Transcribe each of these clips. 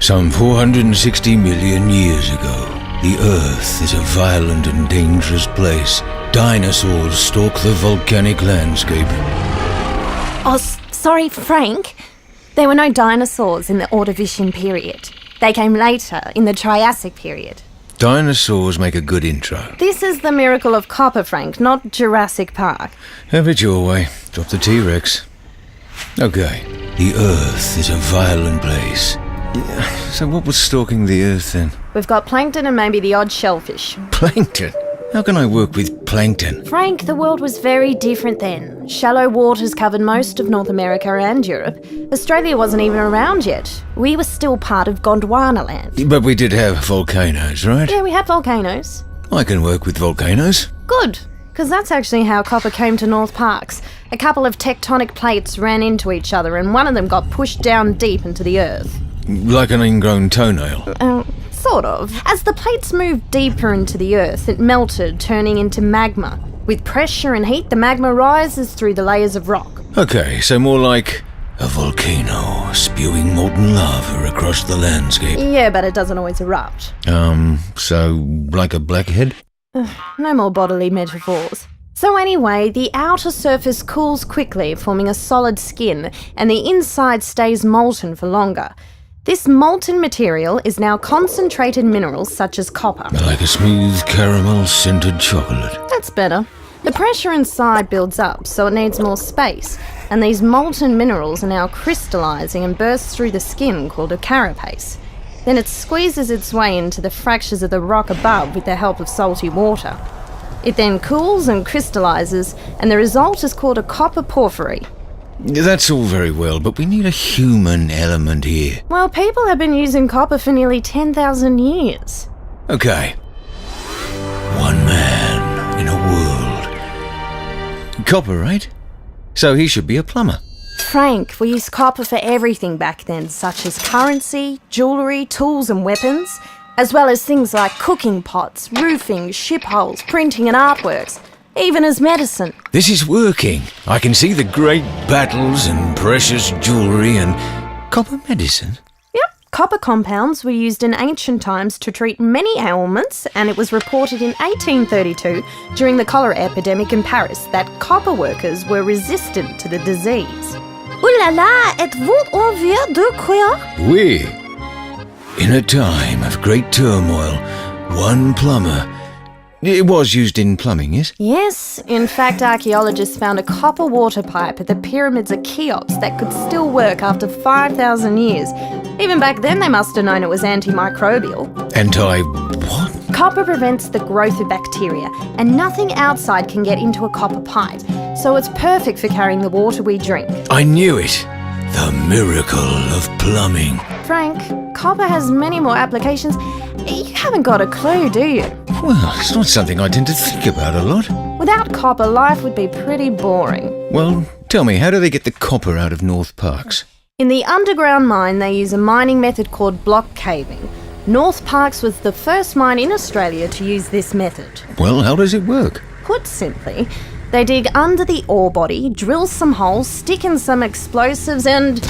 Some 460 million years ago, the Earth is a violent and dangerous place. Dinosaurs stalk the volcanic landscape. Oh, sorry, Frank. There were no dinosaurs in the Ordovician period. They came later, in the Triassic period. Dinosaurs make a good intro. This is the miracle of copper, Frank, not Jurassic Park. Have it your way. Drop the T-Rex. Okay, the Earth is a violent place. So what was stalking the Earth then? We've got plankton and maybe the odd shellfish. Plankton? How can I work with plankton? Frank, the world was very different then. Shallow waters covered most of North America and Europe. Australia wasn't even around yet. We were still part of Gondwana land. But we did have volcanoes, right? Yeah, we had volcanoes. I can work with volcanoes. Good, because that's actually how copper came to North Parks. A couple of tectonic plates ran into each other and one of them got pushed down deep into the earth. Like an ingrown toenail? Sort of. As the plates moved deeper into the earth, it melted, turning into magma. With pressure and heat, the magma rises through the layers of rock. Okay, so more like a volcano spewing molten lava across the landscape. Yeah, but it doesn't always erupt. So like a blackhead? No more bodily metaphors. So anyway, the outer surface cools quickly, forming a solid skin, and the inside stays molten for longer. This molten material is now concentrated minerals such as copper. Like a smooth caramel-scented chocolate. That's better. The pressure inside builds up, so it needs more space, and these molten minerals are now crystallizing and burst through the skin called a carapace. Then it squeezes its way into the fractures of the rock above with the help of salty water. It then cools and crystallizes, and the result is called a copper porphyry. That's all very well, but we need a human element here. Well, people have been using copper for nearly 10,000 years. Okay. One man in a world. Copper, right? So he should be a plumber. Frank, we used copper for everything back then, such as currency, jewellery, tools and weapons, as well as things like cooking pots, roofing, ship hulls, printing and artworks. Even as medicine. This is working. I can see the great battles and precious jewellery and copper medicine. Yep. Copper compounds were used in ancient times to treat many ailments, and it was reported in 1832 during the cholera epidemic in Paris that copper workers were resistant to the disease. Ouh là là, êtes-vous envie de quoi? Oui. In a time of great turmoil, one plumber... It was used in plumbing, yes? Yes. In fact, archaeologists found a copper water pipe at the pyramids of Cheops that could still work after 5,000 years. Even back then, they must have known it was antimicrobial. What? Copper prevents the growth of bacteria, and nothing outside can get into a copper pipe, so it's perfect for carrying the water we drink. I knew it. The miracle of plumbing. Frank, copper has many more applications. You haven't got a clue, do you? Well, it's not something I tend to think about a lot. Without copper, life would be pretty boring. Well, tell me, how do they get the copper out of North Parks? In the underground mine, they use a mining method called block caving. North Parks was the first mine in Australia to use this method. Well, how does it work? Put simply, they dig under the ore body, drill some holes, stick in some explosives and...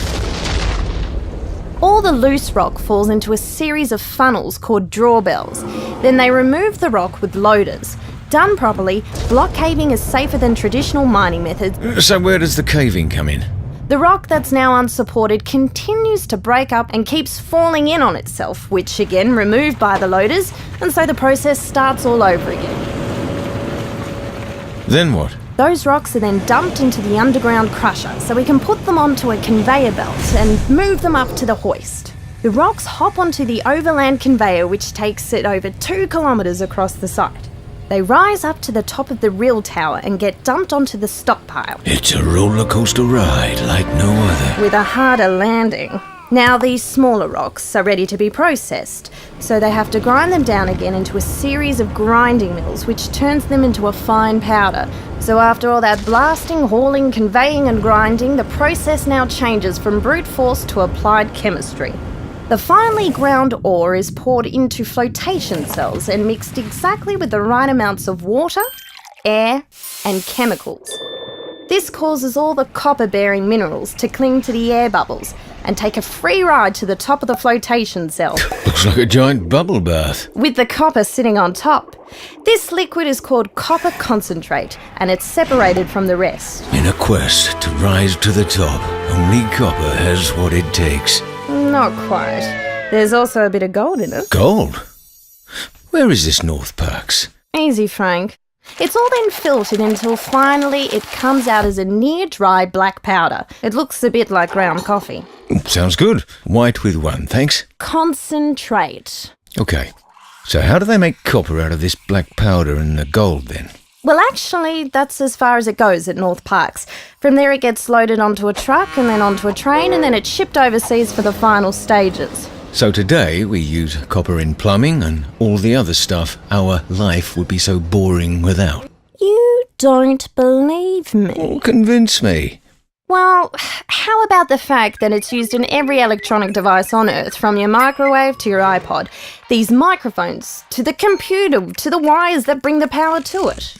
all the loose rock falls into a series of funnels called drawbells. Then they remove the rock with loaders. Done properly, block caving is safer than traditional mining methods. So where does the caving come in? The rock that's now unsupported continues to break up and keeps falling in on itself, which again removed by the loaders, and so the process starts all over again. Then what? Those rocks are then dumped into the underground crusher so we can put them onto a conveyor belt and move them up to the hoist. The rocks hop onto the overland conveyor, which takes it over 2 kilometres across the site. They rise up to the top of the reel tower and get dumped onto the stockpile. It's a roller coaster ride like no other. With a harder landing. Now these smaller rocks are ready to be processed, so they have to grind them down again into a series of grinding mills, which turns them into a fine powder. So after all that blasting, hauling, conveying and grinding, the process now changes from brute force to applied chemistry. The finely ground ore is poured into flotation cells and mixed exactly with the right amounts of water, air and chemicals. This causes all the copper-bearing minerals to cling to the air bubbles and take a free ride to the top of the flotation cell, Looks like a giant bubble bath. with the copper sitting on top. This liquid is called copper concentrate, and it's separated from the rest. In a quest to rise to the top, only copper has what it takes. Not quite. There's also a bit of gold in it. Gold? Where is this North Parks? Easy, Frank. It's all then filtered until finally it comes out as a near-dry black powder. It looks a bit like ground coffee. Sounds good. White with one, thanks. Concentrate. Okay, so how do they make copper out of this black powder and the gold then? Well, actually, that's as far as it goes at North Parks. From there it gets loaded onto a truck and then onto a train and then it's shipped overseas for the final stages. So today we use copper in plumbing and all the other stuff our life would be so boring without. You don't believe me? Oh, convince me. Well, how about the fact that it's used in every electronic device on Earth, from your microwave to your iPod, these microphones, to the computer, to the wires that bring the power to it?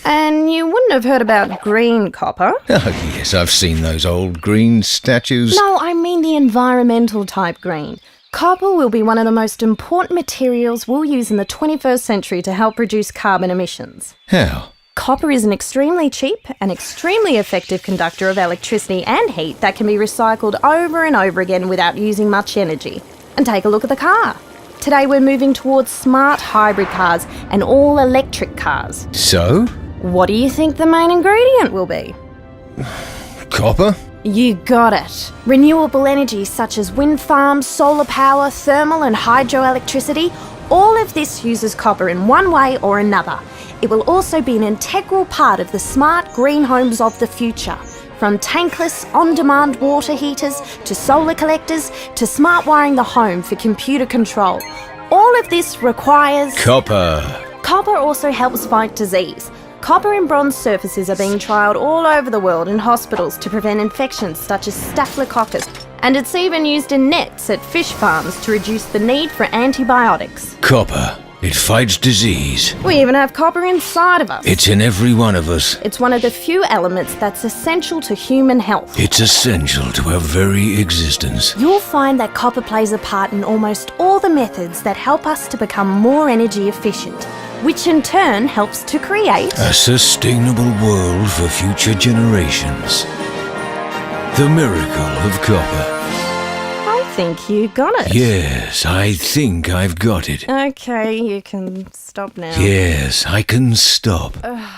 And you wouldn't have heard about green copper. Oh, yes, I've seen those old green statues. No, I mean the environmental type green. Copper will be one of the most important materials we'll use in the 21st century to help reduce carbon emissions. How? Copper is an extremely cheap and extremely effective conductor of electricity and heat that can be recycled over and over again without using much energy. And take a look at the car. Today we're moving towards smart hybrid cars and all-electric cars. So? What do you think the main ingredient will be? Copper? You got it. Renewable energy such as wind farms, solar power, thermal and hydroelectricity, all of this uses copper in one way or another. It will also be an integral part of the smart green homes of the future. From tankless, on-demand water heaters, to solar collectors, to smart wiring the home for computer control. All of this requires... Copper. Copper also helps fight disease. Copper and bronze surfaces are being trialled all over the world in hospitals to prevent infections such as staphylococcus. And it's even used in nets at fish farms to reduce the need for antibiotics. Copper. It fights disease. We even have copper inside of us. It's in every one of us. It's one of the few elements that's essential to human health. It's essential to our very existence. You'll find that copper plays a part in almost all the methods that help us to become more energy efficient, which in turn helps to create a sustainable world for future generations. The miracle of copper. I think you got it. Yes, I think I've got it. Okay, you can stop now. Yes, I can stop. Ugh.